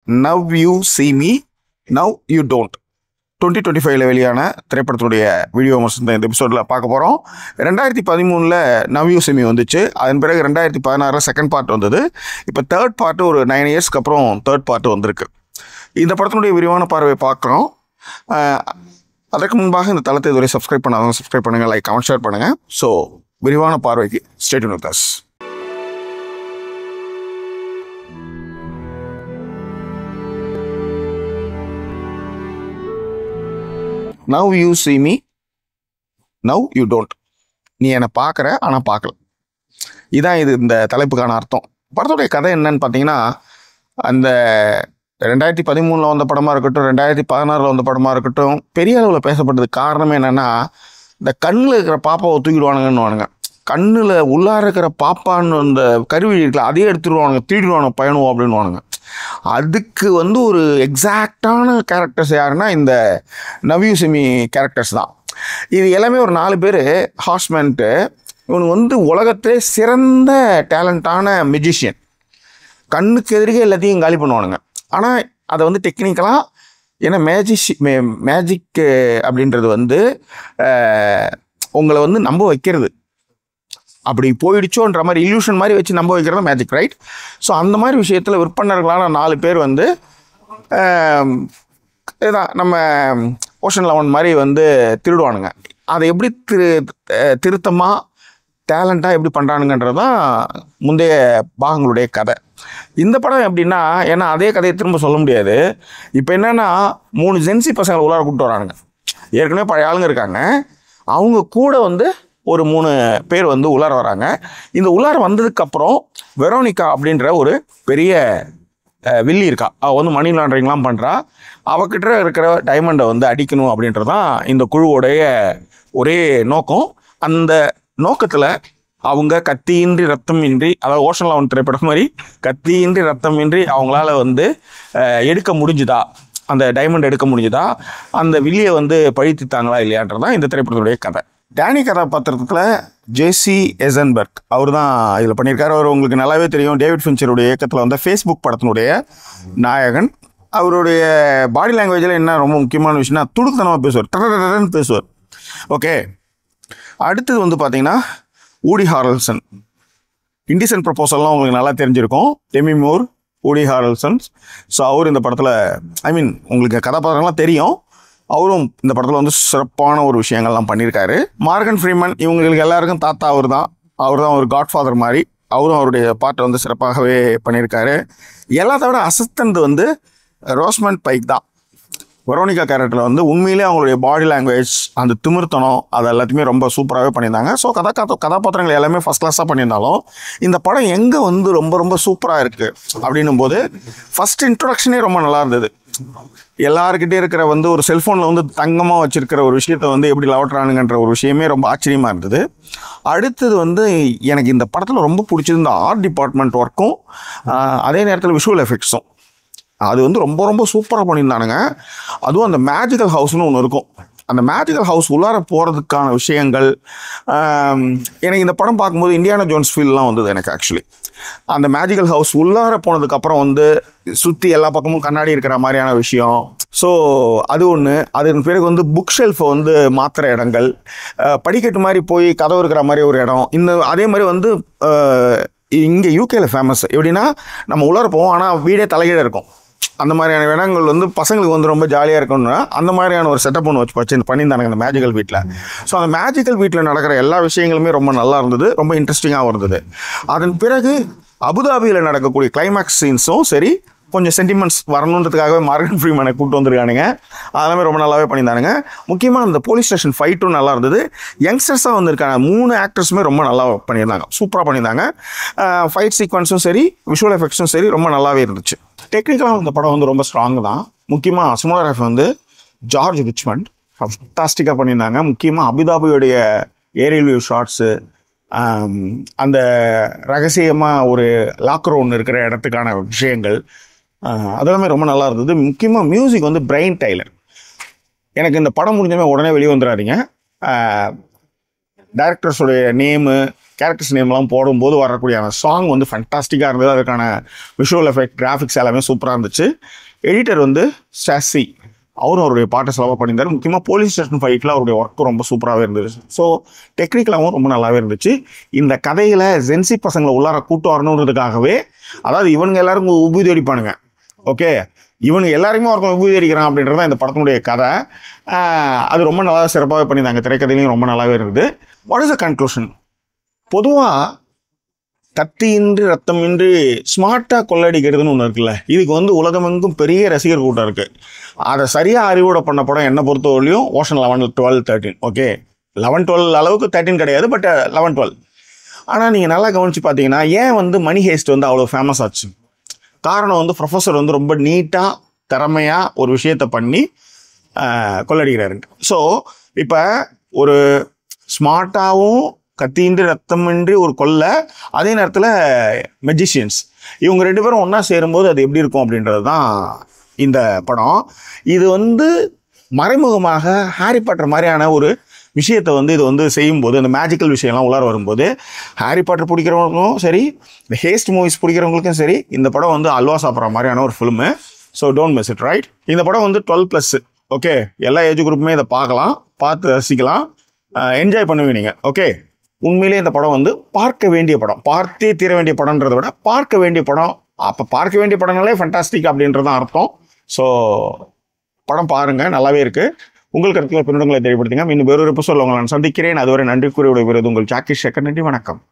Now you see me now you don't 2025 வெளியான திரைப்படத்துடைய video விமர்சனத்தை இந்த எபிசோடில் பார்க்க போகிறோம். 2013 நவ் யூ சீ மீ வந்துச்சு. அதன் பிறகு 2016 செகண்ட் பார்ட் வந்தது. இப்போ தேர்ட் பார்ட்டு ஒரு 9 இயர்ஸ்க்கு அப்புறம் தேர்ட் பார்ட்டு வந்திருக்கு. இந்த படத்தினுடைய விரிவான பார்வையை பார்க்குறோம். அதற்கு முன்பாக இந்த தளத்தை இதுவரை சப்ஸ்கிரைப் பண்ணாதவங்க சப்ஸ்கிரைப் பண்ணுங்கள், லைக் கமெண்ட் ஷேர் பண்ணுங்கள். ஸோ விரிவான பார்வைக்கு stay tune with us. Now you see me now you don't. நீ என்னை பார்க்குற ஆனால் பார்க்கல. இதுதான் இந்த தலைப்புக்கான அர்த்தம். படத்துடைய கதை என்னன்னு பார்த்தீங்கன்னா, அந்த 2013 வந்த படமாக இருக்கட்டும், 2016 வந்த படமாக இருக்கட்டும், பெரிய அளவில் பேசப்பட்டதுக்கு காரணமே என்னென்னா, இந்த கண்ணில் இருக்கிற பாப்பாவை தூக்கிடுவானுங்கன்னு. கண்ணில் உள்ளார இருக்கிற பாப்பான்னு அந்த கருவி இருக்குல்ல, அதையே எடுத்துடுவானுங்க, தீடுவானுங்க பயணம் அப்படின்வானுங்க. அதுக்கு ஒரு எக்ஸாக்டான கேரக்டர்ஸ் யாருன்னா இந்த now you see me characters தான். இது எல்லாமே ஒரு 4 பேர் ஹார்ஸ்மேன்ட்டு. இவனுக்கு உலகத்திலே சிறந்த டேலண்டான மெஜிஷியன். கண்ணுக்கு எதிரிகே எல்லாத்தையும் காலி பண்ணுவானுங்க. ஆனால் அதை டெக்னிக்கலாக ஏன்னா மேஜிக் அப்படின்றது உங்களை நம்ப வைக்கிறது, அப்படி போயிடுச்சோன்ற மாதிரி இல்யூஷன் மாதிரி வச்சு நம்ப வைக்கிறது மேஜிக், ரைட்? ஸோ அந்த மாதிரி விஷயத்தில் விற்பனர்களான 4 பேர் இதுதான் நம்ம ஓஷன் 11 மாதிரி திருடுவானுங்க. அதை எப்படி திருத்தமாக டேலண்ட்டாக எப்படி பண்ணுறானுங்கன்றது தான் முந்தைய பாகங்களுடைய கதை. இந்த படம் எப்படின்னா, ஏன்னா அதே கதையை திரும்ப சொல்ல முடியாது. இப்போ என்னென்னா 3 ஜென்சி பசங்களை உள்ளார கூப்பிட்டு வரானுங்க. ஏற்கனவே பழைய ஆளுங்க இருக்காங்க, அவங்க கூட ஒரு 3 பேர் உள்ளார வராங்க. இந்த உள்ளார வந்ததுக்கப்புறம் வெரோனிகா அப்படின்ற ஒரு பெரிய வில்லி இருக்கா. அவள் மணி லாண்டரிங்லாம் பண்ணுறா. அவகிட்ட இருக்கிற டைமண்டை அடிக்கணும் அப்படின்றதான் இந்த குழுவோடைய ஒரே நோக்கம். அந்த நோக்கத்தில் அவங்க கத்தியின்றி ரத்தமின்றி, அதாவது ஓஷன் 11 திரைப்படம் மாதிரி கத்தியின்றி ரத்தமின்றி அவங்களால எடுக்க முடிஞ்சுதா, அந்த டைமண்ட் எடுக்க முடிஞ்சுதா, அந்த வில்லியை பழித்துத்தாங்களா இல்லையான்றதான் இந்த திரைப்படத்துடைய கதை. டேனி கதாபாத்திரத்தில் ஜேசி எசன்பர்க் அவர் தான் இதில் பண்ணியிருக்காரு. அவர் உங்களுக்கு நல்லாவே தெரியும், டேவிட் ஃபின்ச்சருடைய இயக்கத்தில் ஃபேஸ்புக் படத்தினுடைய நாயகன். அவருடைய பாடி லாங்குவேஜில் என்ன ரொம்ப முக்கியமான விஷயம்னா, துடுக்குத்தனமாக பேசுவார், டன்னு பேசுவார். ஓகே, அடுத்தது பார்த்தீங்கன்னா ஊடி ஹாரல்சன். இண்டிசென்ட் ப்ரொபோசல்லாம் உங்களுக்கு நல்லா தெரிஞ்சிருக்கும். Demi Moore, Woody Harrelson. So அவர் இந்த படத்தில் உங்களுக்கு கதாபாத்திரங்கள்லாம் தெரியும். அவரும் இந்த படத்தில் சிறப்பான ஒரு விஷயங்கள்லாம் பண்ணியிருக்காரு. மார்கன் ஃப்ரீமன் இவங்களுக்கு எல்லாருக்கும் தாத்தா அவர் தான் ஒரு காட்ஃபாதர் மாதிரி. அவரும் அவருடைய பாட்டை சிறப்பாகவே பண்ணியிருக்காரு. எல்லாத்த விட அசிஸ்டன்ட் ரோஸ்மண்ட் பைக் தான். வெரோனிகா கேரக்டரில் உண்மையிலே அவங்களுடைய பாடி லாங்குவேஜ், அந்த திமிர்த்தனம், அது எல்லாத்தையுமே ரொம்ப சூப்பராகவே பண்ணியிருந்தாங்க. ஸோ கதாபாத்திரங்கள் எல்லாமே ஃபஸ்ட் கிளாஸாக பண்ணியிருந்தாலும் இந்த படம் எங்கே ரொம்ப ரொம்ப சூப்பராக இருக்குது அப்படின்னும் போது, ஃபஸ்ட் இன்ட்ரொடக்ஷனே ரொம்ப நல்லா இருந்தது. எல்லாருக்கிட்டே இருக்கிற ஒரு செல்ஃபோனில் தங்கமாக வச்சுருக்கிற ஒரு விஷயத்தை எப்படி லவட்டுறானுங்கன்ற ஒரு விஷயமே ரொம்ப ஆச்சரியமாக இருந்தது. அடுத்தது எனக்கு இந்த படத்தில் ரொம்ப பிடிச்சது இந்த ஆர்ட் டிபார்ட்மெண்ட் ஒர்க்கும், அதே நேரத்தில் விஷுவல் எஃபெக்ட்ஸும். அது ரொம்ப ரொம்ப சூப்பராக பண்ணியிருந்தானுங்க. அதுவும் அந்த மேஜிக்கல் ஹவுஸ்னு ஒன்று இருக்கும். அந்த மேஜிக்கல் ஹவுஸ் உள்ளார போகிறதுக்கான விஷயங்கள் எனக்கு இந்த படம் பார்க்கும்போது இண்டியானா ஜோன்ஸ் ஃபீல்லாம் வந்தது எனக்கு. ஆக்சுவலி அந்த மேஜிக்கல் ஹவுஸ் உள்ளார போனதுக்கப்புறம் சுற்றி எல்லா பக்கமும் கண்ணாடி இருக்கிற மாதிரியான விஷயம். ஸோ அது ஒன்று. அதன் பிறகு புக் ஷெல்ஃபை மாற்றுற இடங்கள், படிக்கட்டு மாதிரி போய் கதவு இருக்கிற மாதிரி ஒரு இடம். அதே மாதிரி இங்கே யூகேல ஃபேமஸ் எப்படின்னா, நம்ம உள்ளார போவோம் ஆனால் வீடே தலைகீழ இருக்கும். அந்த மாதிரியான இடங்கள் பசங்களுக்கு ரொம்ப ஜாலியாக இருக்கணும்னா அந்த மாதிரியான ஒரு செட்டப் ஒன்று வச்சு பண்ணியிருந்தாங்க அந்த மேஜிக்கல் வீட்டில். ஸோ அந்த மேஜிக்கல் வீட்டில் நடக்கிற எல்லா விஷயங்களுமே ரொம்ப நல்லா இருந்தது, ரொம்ப இன்ட்ரெஸ்டிங்காகவும் இருந்தது. அதன் பிறகு அபுதாபியில் நடக்கக்கூடிய கிளைமேக்ஸ் சீன்ஸும் சரி, கொஞ்சம் சென்டிமெண்ட்ஸ் வரணுன்றதுக்காகவே மார்கன் ஃப்ரீமனை கூப்பிட்டு வந்துருக்கானுங்க. அதெல்லாமே ரொம்ப நல்லாவே பண்ணியிருந்தானுங்க. முக்கியமாக அந்த போலீஸ் ஸ்டேஷன் ஃபைட்டும் நல்லா இருந்தது. யங்ஸ்டர்ஸாக வந்திருக்காங்க 3 ஆக்டர்ஸுமே ரொம்ப நல்லா பண்ணியிருந்தாங்க, சூப்பராக பண்ணியிருந்தாங்க. ஃபைட் சீக்வன்ஸும் சரி, விஷுவல் எஃபெக்ட்ஸும் சரி ரொம்ப நல்லாவே இருந்துச்சு. டெக்னிக்கலாக இந்த படம் ரொம்ப ஸ்ட்ராங் தான். முக்கியமாக சினிமாட்டோகிராஃபி ஜார்ஜ் ரிச்மண்ட் ஃபண்டாஸ்டிக்காக பண்ணியிருந்தாங்க. முக்கியமாக அபுதாபியோடைய ஏரியல் வியூ ஷாட்ஸு, அந்த ரகசியமாக ஒரு லாக்கர் ஒன்று இருக்கிற இடத்துக்கான விஷயங்கள், அதெல்லாமே ரொம்ப நல்லா இருந்தது. முக்கியமாக மியூசிக் பிரைன் டைலர். எனக்கு இந்த படம் முடிஞ்சமே உடனே வெளியே வந்துடாதீங்க. டைரக்டர்ஸோடைய நேமு, கேரக்டர்ஸ் நேம்லாம் போடும்போது வரக்கூடிய அந்த சாங் வந்து ஃபேண்டாஸ்டிக்காக இருந்தது. அதுக்கான விஷுவல் எஃபெக்ட், கிராஃபிக்ஸ் எல்லாமே சூப்பராக இருந்துச்சு. எடிட்டர் வந்து சாசி, அவரும் அவருடைய பாட்டை செலவாக பண்ணியிருந்தார். முக்கியமாக போலீஸ் ஸ்டேஷன் ஃபைட்டில் அவருடைய ஒர்க்கும் ரொம்ப சூப்பராகவே இருந்துச்சு. ஸோ டெக்னிக்கலாகவும் ரொம்ப நல்லாவே இருந்துச்சு. இந்த கதையில் ஜென்சி பசங்களை உள்ளார கூட்டு வரணுன்றதுக்காகவே, அதாவது இவனுங்க எல்லாரும் உபூதி அடிப்பானுங்க, ஓகே, இவனுங்க எல்லாருமே ஒருத்தன் உபூதி அடிக்கிறான் அப்படின்றது தான் இந்த படத்தினுடைய கதை. அது ரொம்ப நல்லா சிறப்பாகவே பண்ணியிருந்தாங்க. திரைக்கதையிலையும் ரொம்ப நல்லாவே இருந்தது. What is the conclusion? பொதுவாக கத்தியின்றி ரத்தமின்றி ஸ்மார்ட்டாக கொள்ளடிக்கிறதுன்னு ஒன்று இருக்குல்ல, இதுக்கு வந்து உலகமெங்கும் பெரிய ரசிகர் கூட்டம் இருக்குது. அதை சரியாக அறிவோட பண்ண படம் என்னை பொறுத்தவரையிலையும் ஓஷன் 11, 12, 13. ஓகே, 11, 12 அளவுக்கு 13 கிடையாது, பட் 11, 12. ஆனால் நீங்கள் நல்லா கவனித்து பார்த்தீங்கன்னா ஏன் வந்து மணி ஹேஸ்ட் வந்து அவ்வளோ ஃபேமஸ் ஆச்சு? காரணம் வந்து ப்ரொஃபஸர் வந்து ரொம்ப நீட்டாக திறமையாக ஒரு விஷயத்தை பண்ணி கொள்ளடிக்கிறாருன்ட்டு. ஸோ இப்போ ஒரு ஸ்மார்ட்டாகவும் கத்தியின்றி ரத்தமின்றி ஒரு கொள்ளை, அதே நேரத்தில் மெஜிஷியன்ஸ், இவங்க 2 பேரும் ஒன்றா சேரும்போது அது எப்படி இருக்கும் அப்படின்றது தான் இந்த படம். இது வந்து மறைமுகமாக ஹாரி பாட்டர் மாதிரியான ஒரு விஷயத்தை வந்து இது வந்து செய்யும்போது, அந்த மேஜிக்கல் விஷயம்லாம் உள்ளார வரும்போது, ஹாரி பாட்டர் பிடிக்கிறவங்களுக்கும் சரி, இந்த ஹேஸ்ட் மூவிஸ் பிடிக்கிறவங்களுக்கும் சரி, இந்த படம் வந்து அல்வா சாப்பிட்ற மாதிரியான ஒரு film. So don't miss it, right? இந்த படம் வந்து 12+, ஓகே, எல்லா ஏஜ் குரூப்புமே இதை பார்க்கலாம், பார்த்து ரசிக்கலாம், என்ஜாய் பண்ணுவீங்க நீங்கள், ஓகே. உண்மையிலே இந்த படம் வந்து பார்க்க வேண்டிய படம், பார்த்தே தீர வேண்டிய படம்ன்றதை விட பார்க்க வேண்டிய படம். அப்போ பார்க்க வேண்டிய படங்களே ஃபண்டாஸ்டிக் அப்படின்றதான் அர்த்தம். ஸோ படம் பாருங்கள், நல்லாவே இருக்குது. உங்கள் கருத்துக்களை பின்னணங்களை தெரியப்படுத்துங்க. இன்னும் வேறொரு எபிசோடில் உங்களை நான் சந்திக்கிறேன். அதுவரை நன்றி கூறி விடைபெறுவது உங்கள் ஜாக்கி சேகர். நன்றி, வணக்கம்.